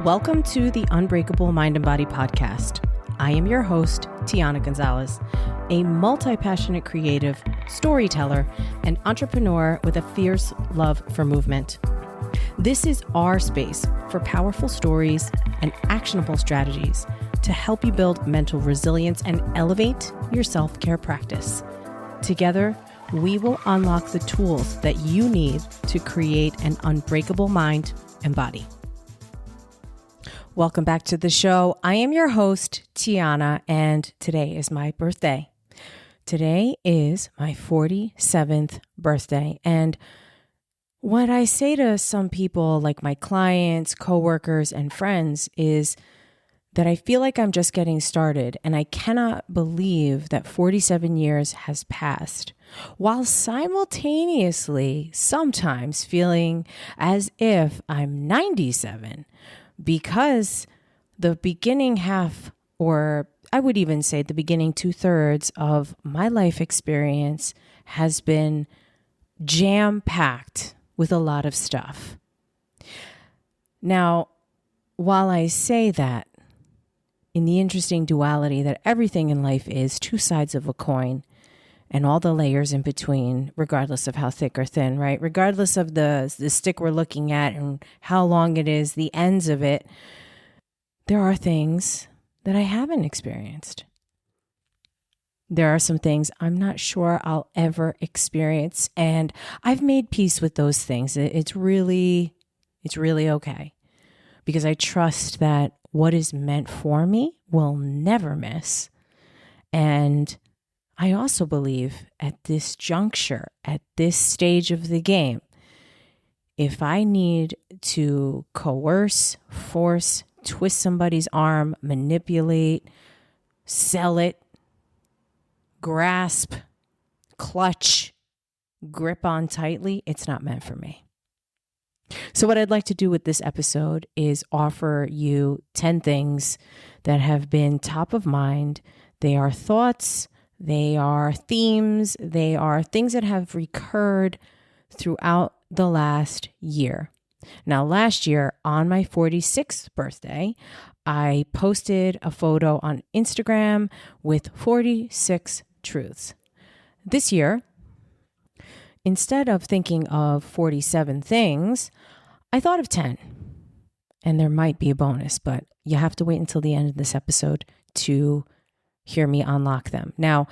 Welcome to the Unbreakable Mind and Body podcast. I am your host, Tiana Gonzalez, a multi-passionate creative, storyteller, and entrepreneur with a fierce love for movement. This is our space for powerful stories and actionable strategies to help you build mental resilience and elevate your self-care practice. Together, we will unlock the tools that you need to create an unbreakable mind and body. Welcome back to the show. I am your host, Tiana, and today is my birthday. Today is my 47th birthday. And what I say to some people, like my clients, coworkers, and friends, is that I feel like I'm just getting started, and I cannot believe that 47 years has passed, while simultaneously sometimes feeling as if I'm 97. Because the beginning half, or I would even say the beginning 2/3 of my life experience has been jam-packed with a lot of stuff. Now, while I say that, in the interesting duality that everything in life is two sides of a coin, and all the layers in between, regardless of how thick or thin, right? Regardless of the stick we're looking at and how long it is, the ends of it, there are things that I haven't experienced. There are some things I'm not sure I'll ever experience, and I've made peace with those things. It's really okay, because I trust that what is meant for me will never miss. And I also believe at this juncture, at this stage of the game, if I need to coerce, force, twist somebody's arm, manipulate, sell it, grasp, clutch, grip on tightly, it's not meant for me. So what I'd like to do with this episode is offer you 10 things that have been top of mind. They are thoughts, they are themes, they are things that have recurred throughout the last year. Now, last year on my 46th birthday, I posted a photo on Instagram with 46 truths. This year, instead of thinking of 47 things, I thought of 10. And there might be a bonus, but you have to wait until the end of this episode to hear me unlock them. Now,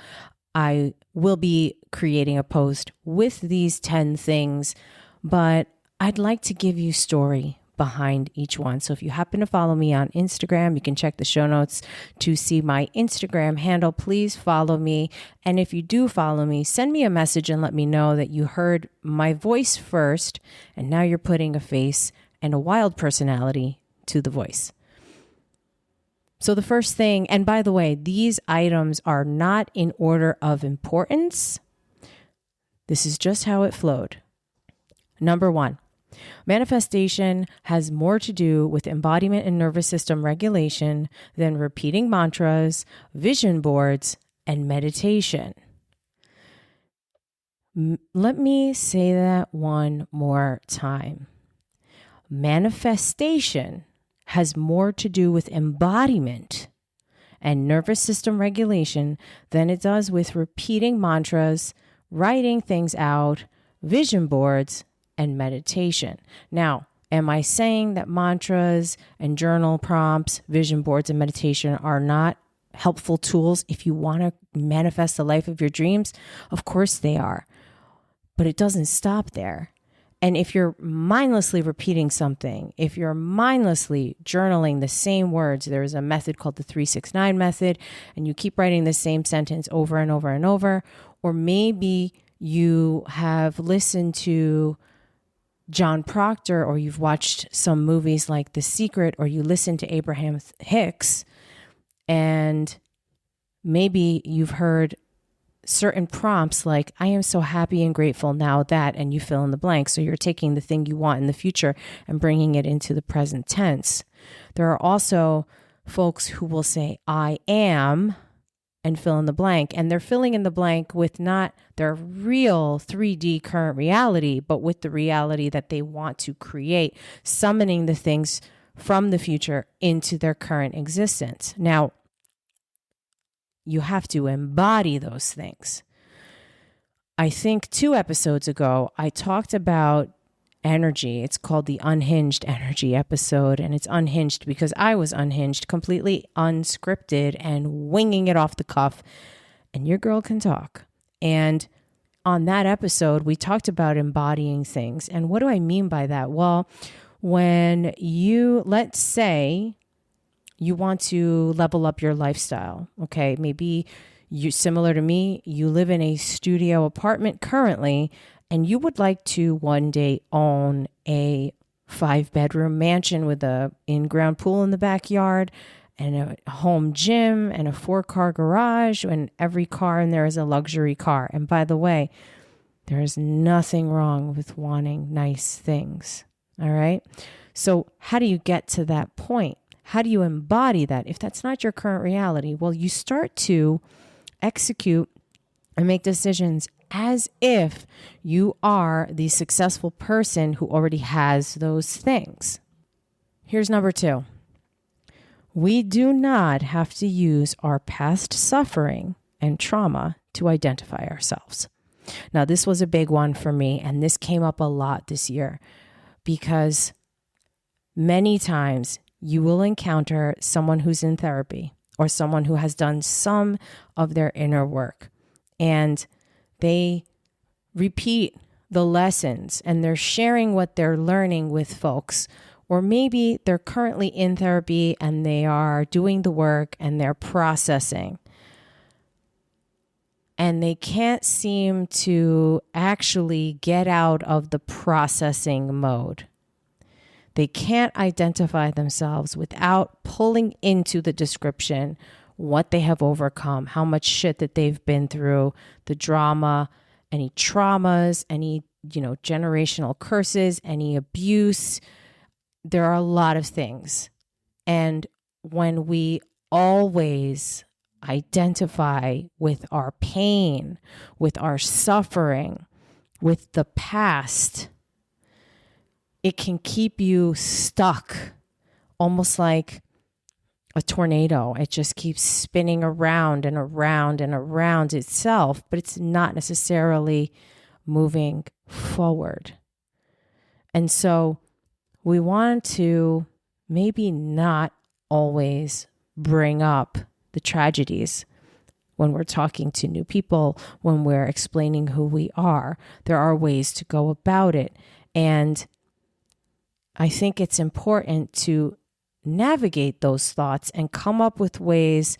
I will be creating a post with these 10 things, but I'd like to give you story behind each one. So if you happen to follow me on Instagram, you can check the show notes to see my Instagram handle. Please follow me. And if you do follow me, send me a message and let me know that you heard my voice first, and now you're putting a face and a wild personality to the voice. So the first thing, and by the way, these items are not in order of importance. This is just how it flowed. Number 1, manifestation has more to do with embodiment and nervous system regulation than repeating mantras, vision boards, and meditation. Let me say that one more time. Manifestation has more to do with embodiment and nervous system regulation than it does with repeating mantras, writing things out, vision boards, and meditation. Now, am I saying that mantras and journal prompts, vision boards, and meditation are not helpful tools if you want to manifest the life of your dreams? Of course they are, but it doesn't stop there. And if you're mindlessly repeating something, if you're mindlessly journaling the same words, there's a method called the 369 method, and you keep writing the same sentence over and over and over, or maybe you have listened to John Proctor, or you've watched some movies like The Secret, or you listen to Abraham Hicks, and maybe you've heard certain prompts like, I am so happy and grateful now that, and you fill in the blank. So you're taking the thing you want in the future and bringing it into the present tense. There are also folks who will say, I am, and fill in the blank. And they're filling in the blank with not their real 3D current reality, but with the reality that they want to create, summoning the things from the future into their current existence. Now, you have to embody those things. I think 2 episodes ago, I talked about energy. It's called the unhinged energy episode. And it's unhinged because I was unhinged, completely unscripted and winging it off the cuff. And your girl can talk. And on that episode, we talked about embodying things. And what do I mean by that? Well, when you, let's say, you want to level up your lifestyle, okay? Maybe you, similar to me, you live in a studio apartment currently, and you would like to one day own a 5-bedroom mansion with a in-ground pool in the backyard and a home gym and a 4-car garage, and every car in there is a luxury car. And by the way, there is nothing wrong with wanting nice things, all right? So how do you get to that point? How do you embody that? If that's not your current reality, well, you start to execute and make decisions as if you are the successful person who already has those things. Here's number 2. We do not have to use our past suffering and trauma to identify ourselves. Now, this was a big one for me, and this came up a lot this year because many times you will encounter someone who's in therapy or someone who has done some of their inner work, and they repeat the lessons and they're sharing what they're learning with folks. Or maybe they're currently in therapy and they are doing the work and they're processing. And they can't seem to actually get out of the processing mode. They can't identify themselves without pulling into the description what they have overcome, how much shit that they've been through, the drama, any traumas, any, generational curses, any abuse. There are a lot of things. And when we always identify with our pain, with our suffering, with the past, it can keep you stuck, almost like a tornado. It just keeps spinning around and around and around itself, but it's not necessarily moving forward. And so we want to maybe not always bring up the tragedies when we're talking to new people, when we're explaining who we are. There are ways to go about it. And I think it's important to navigate those thoughts and come up with ways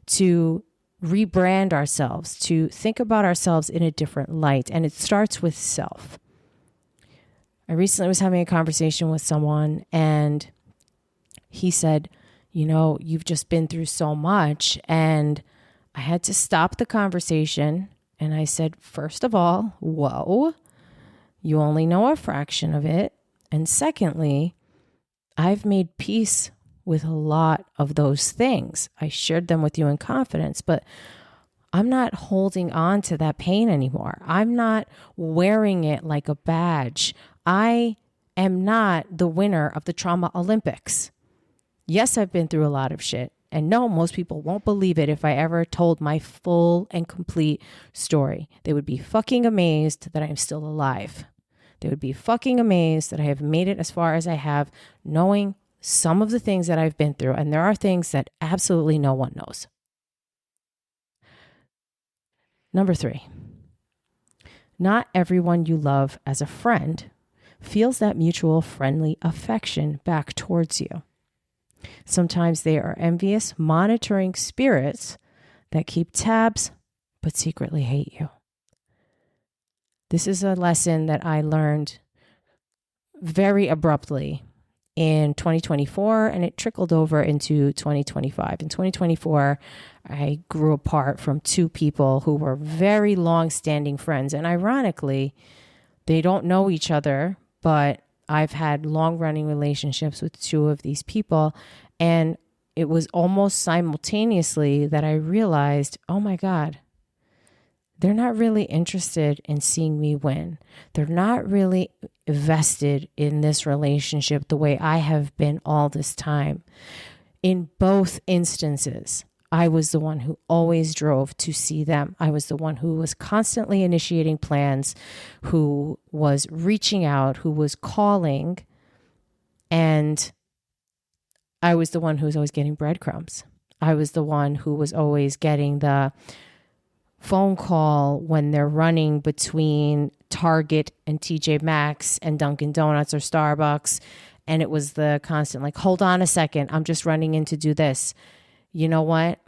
to rebrand ourselves, to think about ourselves in a different light. And it starts with self. I recently was having a conversation with someone and he said, you've just been through so much. And I had to stop the conversation. And I said, first of all, whoa, you only know a fraction of it. And secondly, I've made peace with a lot of those things. I shared them with you in confidence, but I'm not holding on to that pain anymore. I'm not wearing it like a badge. I am not the winner of the Trauma Olympics. Yes, I've been through a lot of shit. And no, most people won't believe it if I ever told my full and complete story. They would be fucking amazed that I'm still alive. They would be fucking amazed that I have made it as far as I have, knowing some of the things that I've been through. And there are things that absolutely no one knows. Number 3, not everyone you love as a friend feels that mutual friendly affection back towards you. Sometimes they are envious, monitoring spirits that keep tabs but secretly hate you. This is a lesson that I learned very abruptly in 2024, and it trickled over into 2025. In 2024, I grew apart from 2 people who were very long-standing friends. And ironically, they don't know each other, but I've had long-running relationships with 2 of these people. And it was almost simultaneously that I realized, oh my God, they're not really interested in seeing me win. They're not really vested in this relationship the way I have been all this time. In both instances, I was the one who always drove to see them. I was the one who was constantly initiating plans, who was reaching out, who was calling, and I was the one who was always getting breadcrumbs. I was the one who was always getting the phone call when they're running between Target and TJ Maxx and Dunkin' Donuts or Starbucks. And it was the constant like, hold on a second, I'm just running in to do this. You know what?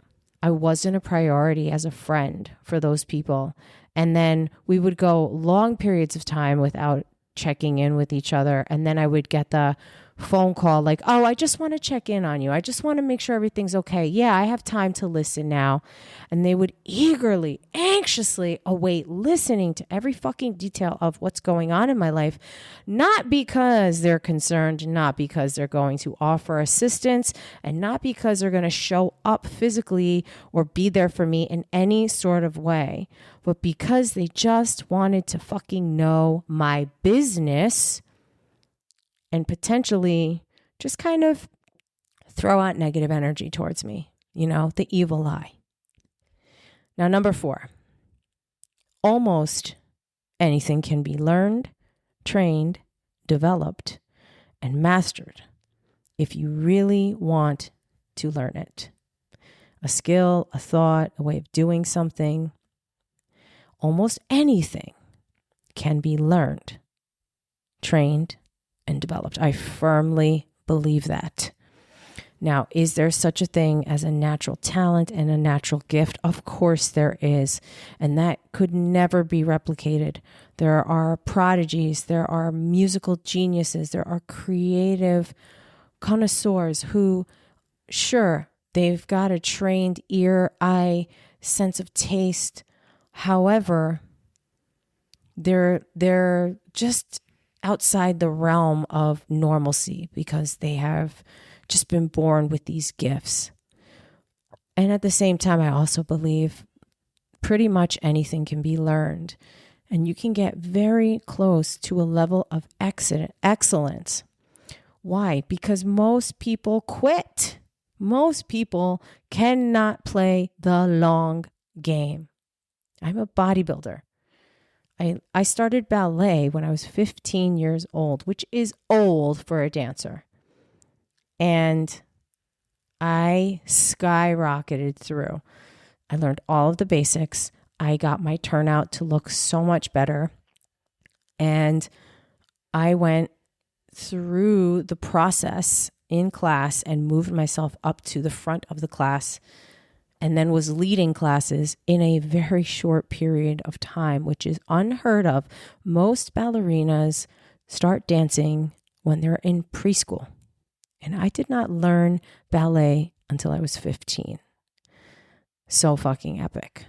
I wasn't a priority as a friend for those people. And then we would go long periods of time without checking in with each other. And then I would get the phone call like, oh, I just want to check in on you. I just want to make sure everything's okay. Yeah, I have time to listen now. And they would eagerly, anxiously await listening to every fucking detail of what's going on in my life, not because they're concerned, not because they're going to offer assistance, and not because they're going to show up physically or be there for me in any sort of way, but because they just wanted to fucking know my business and potentially just kind of throw out negative energy towards me, the evil eye. Now, number 4, almost anything can be learned, trained, developed, and mastered if you really want to learn it. A skill, a thought, a way of doing something, almost anything can be learned, trained, and developed. I firmly believe that. Now, is there such a thing as a natural talent and a natural gift? Of course there is, and that could never be replicated. There are prodigies, there are musical geniuses, there are creative connoisseurs who, sure, they've got a trained ear, eye, sense of taste. However, they're just outside the realm of normalcy because they have just been born with these gifts. And at the same time, I also believe pretty much anything can be learned, and you can get very close to a level of excellence. Why? Because most people quit. Most people cannot play the long game. I'm a bodybuilder. I started ballet when I was 15 years old, which is old for a dancer. And I skyrocketed through. I learned all of the basics. I got my turnout to look so much better. And I went through the process in class and moved myself up to the front of the class, and then was leading classes in a very short period of time, which is unheard of. Most ballerinas start dancing when they're in preschool. And I did not learn ballet until I was 15. So fucking epic.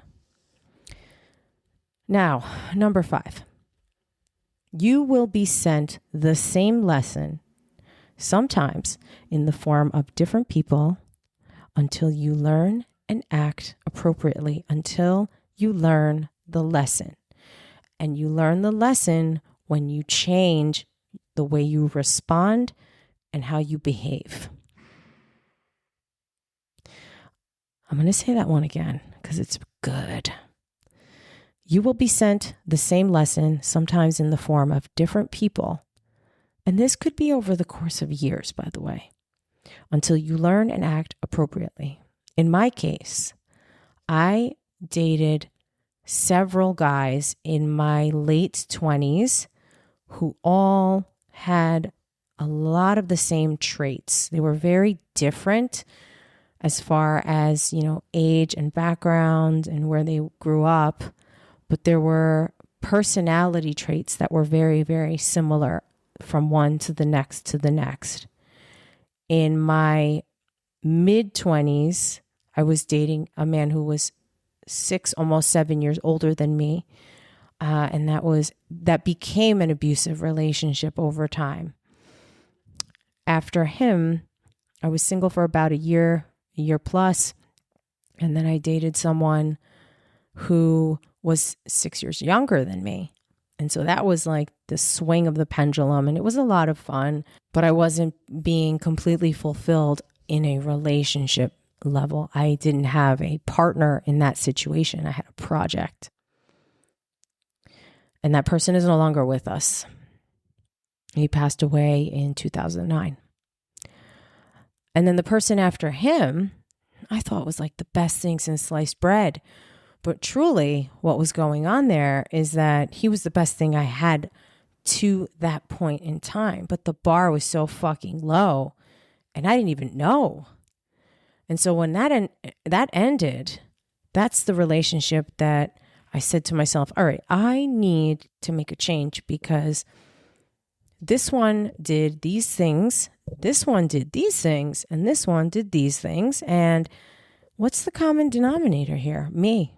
Now, number 5. You will be sent the same lesson, sometimes in the form of different people, until you learn and act appropriately, until you learn the lesson. And you learn the lesson when you change the way you respond and how you behave. I'm going to say that one again because it's good. You will be sent the same lesson, sometimes in the form of different people. And this could be over the course of years, by the way, until you learn and act appropriately. In my case, I dated several guys in my late 20s who all had a lot of the same traits. They were very different as far as, age and background and where they grew up, but there were personality traits that were very, very similar from one to the next to the next. In my mid-20s, I was dating a man who was 6, almost 7 years older than me. And that became an abusive relationship over time. After him, I was single for about a year plus. And then I dated someone who was 6 years younger than me. And so that was like the swing of the pendulum, and it was a lot of fun, but I wasn't being completely fulfilled in a relationship level. I didn't have a partner in that situation. I had a project. And that person is no longer with us. He passed away in 2009. And then the person after him, I thought was like the best thing since sliced bread. But truly, what was going on there is that he was the best thing I had to that point in time. But the bar was so fucking low, and I didn't even know. And so when that ended, that's the relationship that I said to myself, all right, I need to make a change, because this one did these things, this one did these things, and this one did these things. And what's the common denominator here? Me.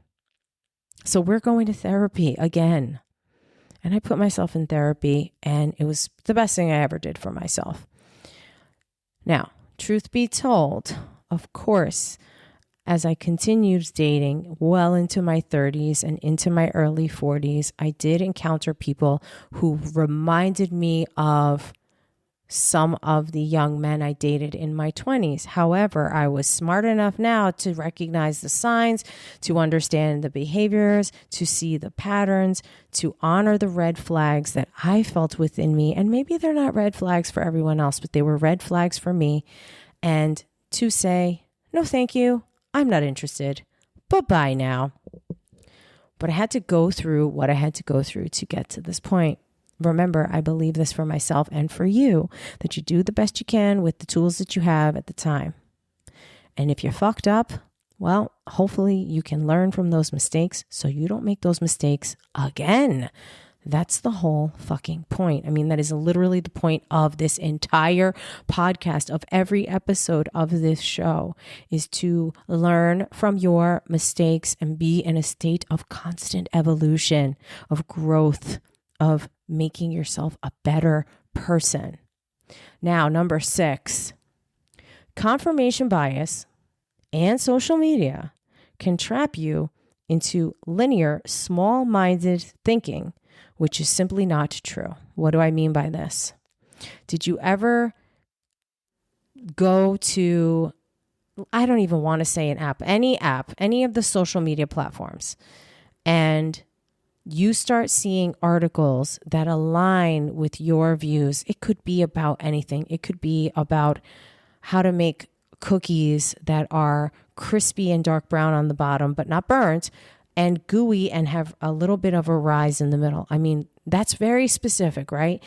So we're going to therapy again. And I put myself in therapy, and it was the best thing I ever did for myself. Now, truth be told, of course, as I continued dating well into my 30s and into my early 40s, I did encounter people who reminded me of some of the young men I dated in my 20s. However, I was smart enough now to recognize the signs, to understand the behaviors, to see the patterns, to honor the red flags that I felt within me. And maybe they're not red flags for everyone else, but they were red flags for me. And to say, no, thank you. I'm not interested. Bye-bye now. But I had to go through what I had to go through to get to this point. Remember, I believe this for myself and for you, that you do the best you can with the tools that you have at the time. And if you're fucked up, well, hopefully you can learn from those mistakes so you don't make those mistakes again. That's the whole fucking point. I mean, that is literally the point of this entire podcast, of every episode of this show, is to learn from your mistakes and be in a state of constant evolution, of growth, of making yourself a better person. Now, number 6, confirmation bias and social media can trap you into linear, small-minded thinking, which is simply not true. What do I mean by this? Did you ever go to, I don't even want to say an app, any of the social media platforms, and you start seeing articles that align with your views? It could be about anything. It could be about how to make cookies that are crispy and dark brown on the bottom, but not burnt, and gooey and have a little bit of a rise in the middle. I mean, that's very specific, right?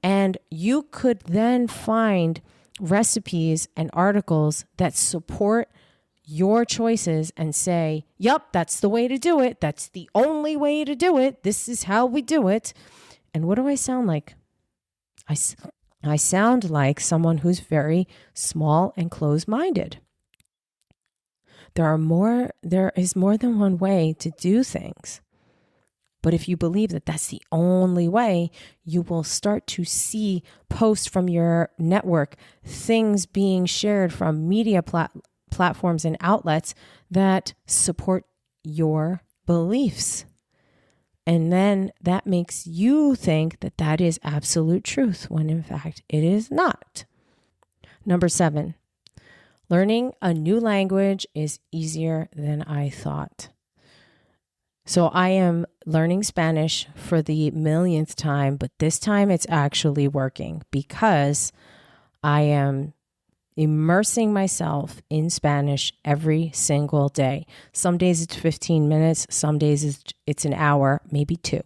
And you could then find recipes and articles that support your choices and say, yep, that's the way to do it. That's the only way to do it. This is how we do it. And what do I sound like? I sound like someone who's very small and closed-minded. There is more than one way to do things. But if you believe that that's the only way, you will start to see posts from your network, things being shared from media platforms and outlets that support your beliefs. And then that makes you think that that is absolute truth, when in fact it is not. Number 7, learning a new language is easier than I thought. So I am learning Spanish for the millionth time, but this time it's actually working, because I am immersing myself in Spanish every single day. Some days it's 15 minutes, some days it's an hour, maybe 2.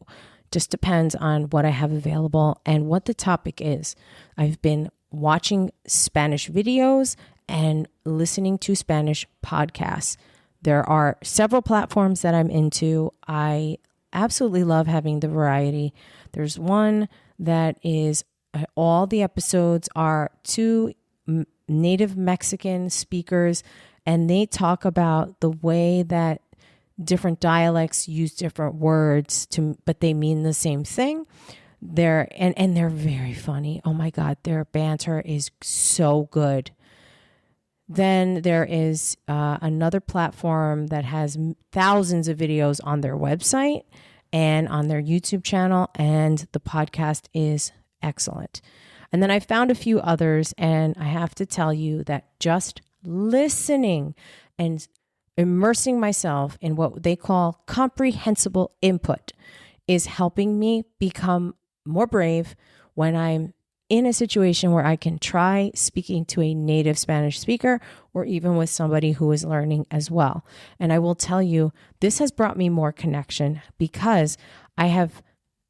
Just depends on what I have available and what the topic is. I've been watching Spanish videos and listening to Spanish podcasts. There are several platforms that I'm into. I absolutely love having the variety. There's one that is, all the episodes are 2 native Mexican speakers, and they talk about the way that different dialects use different words but they mean the same thing. They're very funny. Oh my God, their banter is so good. Then there is another platform that has thousands of videos on their website and on their YouTube channel, and the podcast is excellent. And then I found a few others, and I have to tell you that just listening and immersing myself in what they call comprehensible input is helping me become more brave when I'm in a situation where I can try speaking to a native Spanish speaker or even with somebody who is learning as well. And I will tell you, this has brought me more connection because I have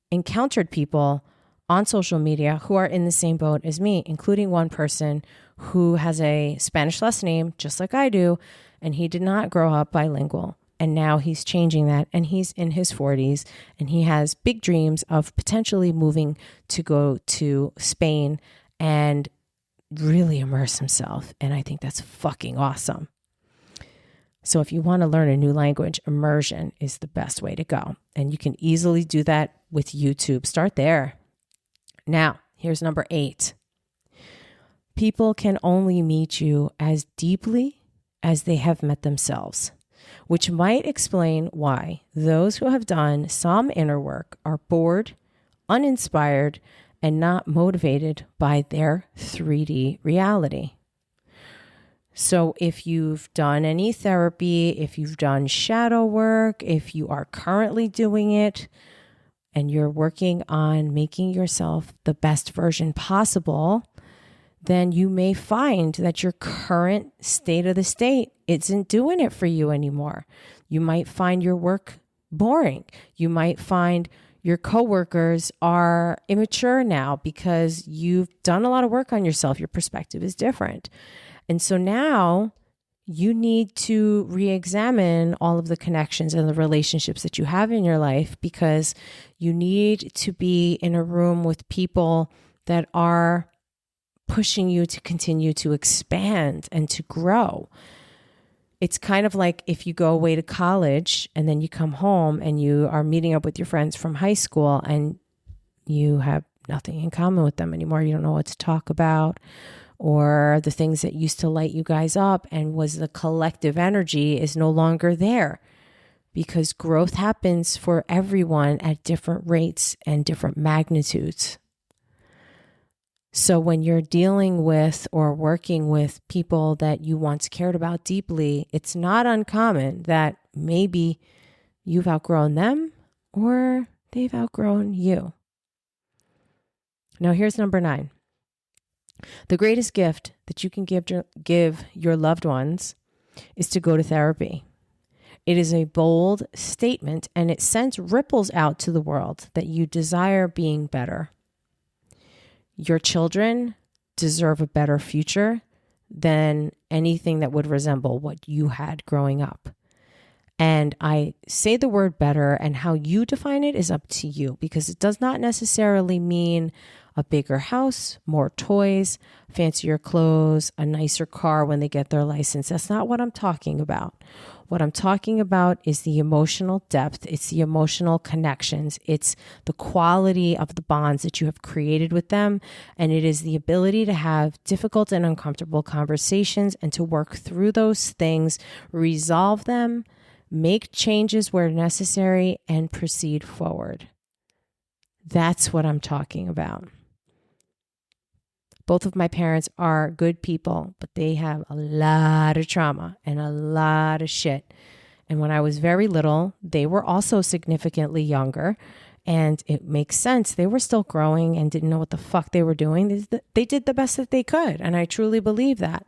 encountered people on social media who are in the same boat as me, including one person who has a Spanish last name, just like I do, and he did not grow up bilingual. And now he's changing that, and he's in his 40s, and he has big dreams of potentially moving to go to Spain and really immerse himself. And I think that's fucking awesome. So if you want to learn a new language, immersion is the best way to go. And you can easily do that with YouTube. Start there. Now, here's number 8. People can only meet you as deeply as they have met themselves, which might explain why those who have done some inner work are bored, uninspired, and not motivated by their 3D reality. So if you've done any therapy, if you've done shadow work, if you are currently doing it, and you're working on making yourself the best version possible, then you may find that your current state of the state isn't doing it for you anymore. You might find your work boring. You might find your coworkers are immature now because you've done a lot of work on yourself. Your perspective is different. And so now you need to re-examine all of the connections and the relationships that you have in your life, because you need to be in a room with people that are pushing you to continue to expand and to grow. It's kind of like if you go away to college and then you come home and you are meeting up with your friends from high school and you have nothing in common with them anymore. You don't know what to talk about, or the things that used to light you guys up and was the collective energy is no longer there, because growth happens for everyone at different rates and different magnitudes. So when you're dealing with or working with people that you once cared about deeply, it's not uncommon that maybe you've outgrown them or they've outgrown you. Now here's number 9. The greatest gift that you can give your loved ones is to go to therapy. It is a bold statement, and it sends ripples out to the world that you desire being better. Your children deserve a better future than anything that would resemble what you had growing up. And I say the word better, and how you define it is up to you, because it does not necessarily mean a bigger house, more toys, fancier clothes, a nicer car when they get their license. That's not what I'm talking about. What I'm talking about is the emotional depth. It's the emotional connections. It's the quality of the bonds that you have created with them. And it is the ability to have difficult and uncomfortable conversations and to work through those things, resolve them, make changes where necessary, and proceed forward. That's what I'm talking about. Both of my parents are good people, but they have a lot of trauma and a lot of shit. And when I was very little, they were also significantly younger. And it makes sense. They were still growing and didn't know what the fuck they were doing. They did the best that they could. And I truly believe that.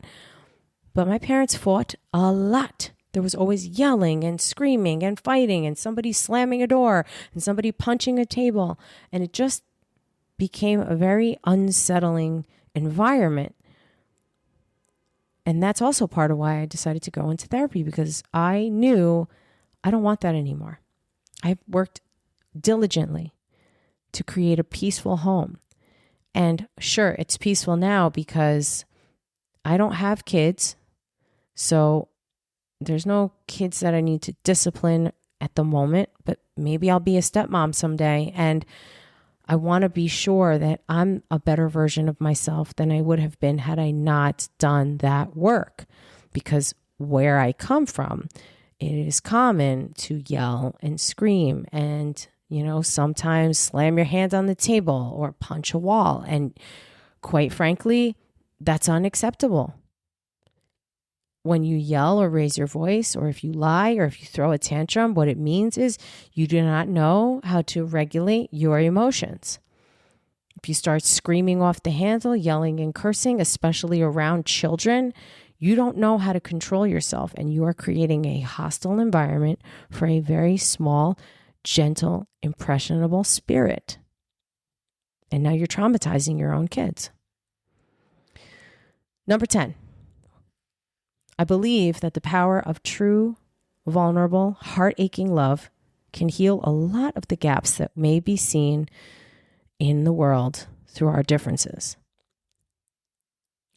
But my parents fought a lot. There was always yelling and screaming and fighting and somebody slamming a door and somebody punching a table. And it just became a very unsettling environment. And that's also part of why I decided to go into therapy, because I knew I don't want that anymore. I've worked diligently to create a peaceful home. And sure, it's peaceful now because I don't have kids. So there's no kids that I need to discipline at the moment, but maybe I'll be a stepmom someday. And I want to be sure that I'm a better version of myself than I would have been had I not done that work. Because where I come from, it is common to yell and scream and, sometimes slam your hand on the table or punch a wall. And quite frankly, that's unacceptable. When you yell or raise your voice, or if you lie, or if you throw a tantrum, what it means is you do not know how to regulate your emotions. If you start screaming off the handle, yelling and cursing, especially around children, you don't know how to control yourself, and you are creating a hostile environment for a very small, gentle, impressionable spirit. And now you're traumatizing your own kids. Number 10. I believe that the power of true, vulnerable, heart-aching love can heal a lot of the gaps that may be seen in the world through our differences.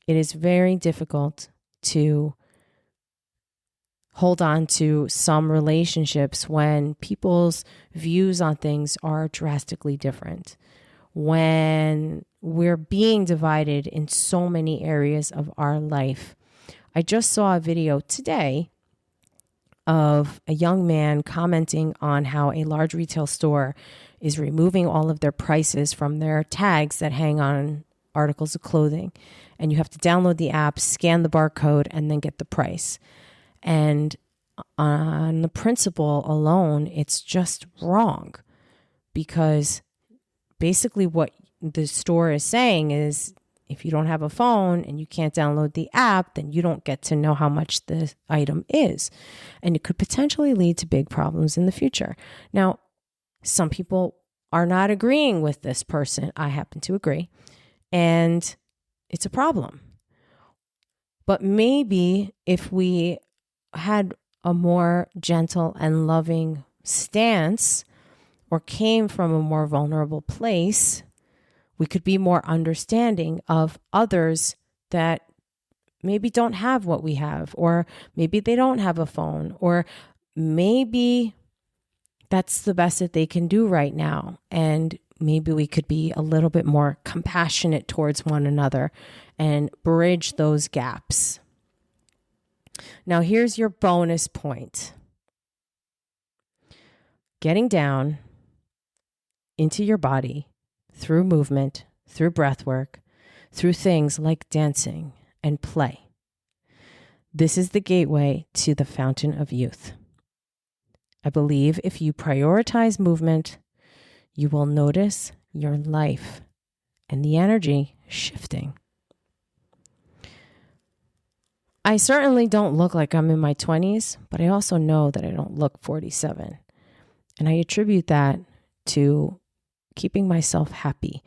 It is very difficult to hold on to some relationships when people's views on things are drastically different. When we're being divided in so many areas of our life. I just saw a video today of a young man commenting on how a large retail store is removing all of their prices from their tags that hang on articles of clothing. And you have to download the app, scan the barcode, and then get the price. And on the principle alone, it's just wrong. Because basically what the store is saying is, if you don't have a phone and you can't download the app, then you don't get to know how much the item is. And it could potentially lead to big problems in the future. Now, some people are not agreeing with this person. I happen to agree. And it's a problem. But maybe if we had a more gentle and loving stance, or came from a more vulnerable place, we could be more understanding of others that maybe don't have what we have, or maybe they don't have a phone, or maybe that's the best that they can do right now. And maybe we could be a little bit more compassionate towards one another and bridge those gaps. Now, here's your bonus point. Getting down into your body through movement, through breath work, through things like dancing and play. This is the gateway to the fountain of youth. I believe if you prioritize movement, you will notice your life and the energy shifting. I certainly don't look like I'm in my 20s, but I also know that I don't look 47. And I attribute that to keeping myself happy,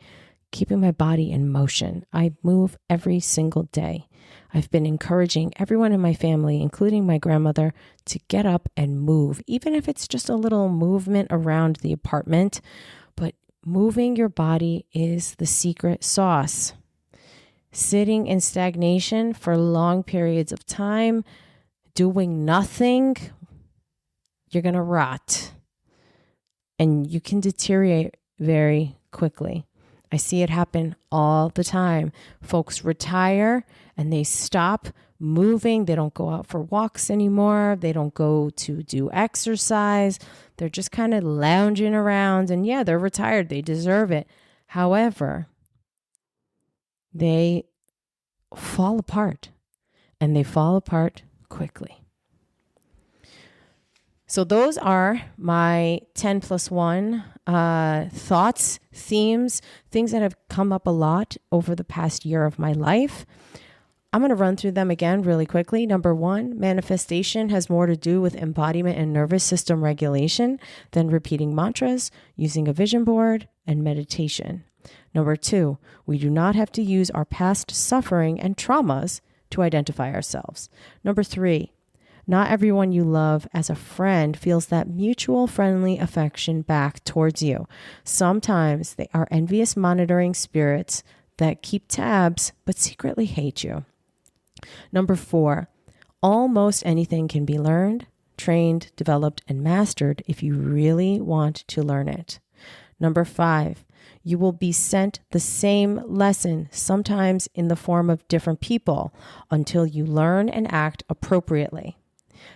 keeping my body in motion. I move every single day. I've been encouraging everyone in my family, including my grandmother, to get up and move, even if it's just a little movement around the apartment. But moving your body is the secret sauce. Sitting in stagnation for long periods of time, doing nothing, you're going to rot. And you can deteriorate very quickly. I see it happen all the time. Folks retire and they stop moving. They don't go out for walks anymore. They don't go to do exercise. They're just kind of lounging around. And yeah, they're retired. They deserve it. However, they fall apart, and they fall apart quickly. So those are my 10 plus 1 thoughts, themes, things that have come up a lot over the past year of my life. I'm going to run through them again really quickly. Number 1, manifestation has more to do with embodiment and nervous system regulation than repeating mantras, using a vision board, and meditation. Number 2, we do not have to use our past suffering and traumas to identify ourselves. Number 3, not everyone you love as a friend feels that mutual friendly affection back towards you. Sometimes they are envious monitoring spirits that keep tabs but secretly hate you. Number 4, almost anything can be learned, trained, developed, and mastered if you really want to learn it. Number 5, you will be sent the same lesson, sometimes in the form of different people, until you learn and act appropriately.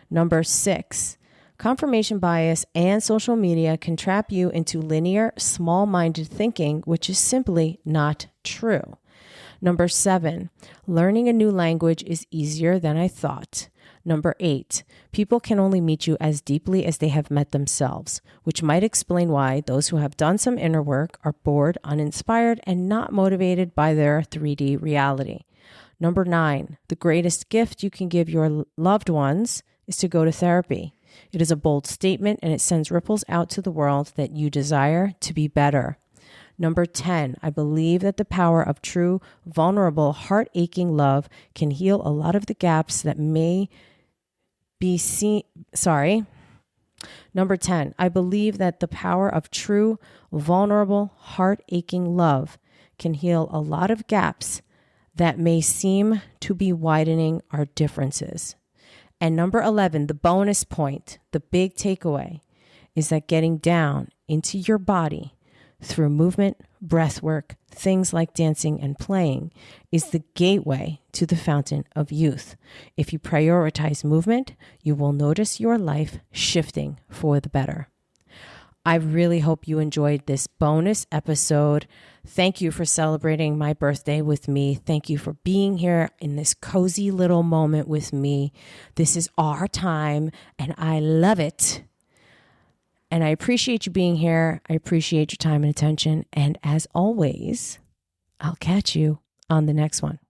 Number 6, confirmation bias and social media can trap you into linear, small-minded thinking, which is simply not true. Number 7, learning a new language is easier than I thought. Number 8, people can only meet you as deeply as they have met themselves, which might explain why those who have done some inner work are bored, uninspired, and not motivated by their 3D reality. Number 9, the greatest gift you can give your loved ones is to go to therapy. It is a bold statement, and it sends ripples out to the world that you desire to be better. Number 10, I believe that the power of true, vulnerable, heart-aching love can heal a lot of the gaps that may be seen. Number 10, I believe that the power of true, vulnerable, heart-aching love can heal a lot of gaps that may seem to be widening our differences. And number 11, the bonus point, the big takeaway, is that getting down into your body through movement, breath work, things like dancing and playing, is the gateway to the fountain of youth. If you prioritize movement, you will notice your life shifting for the better. I really hope you enjoyed this bonus episode. Thank you for celebrating my birthday with me. Thank you for being here in this cozy little moment with me. This is our time, and I love it. And I appreciate you being here. I appreciate your time and attention. And as always, I'll catch you on the next one.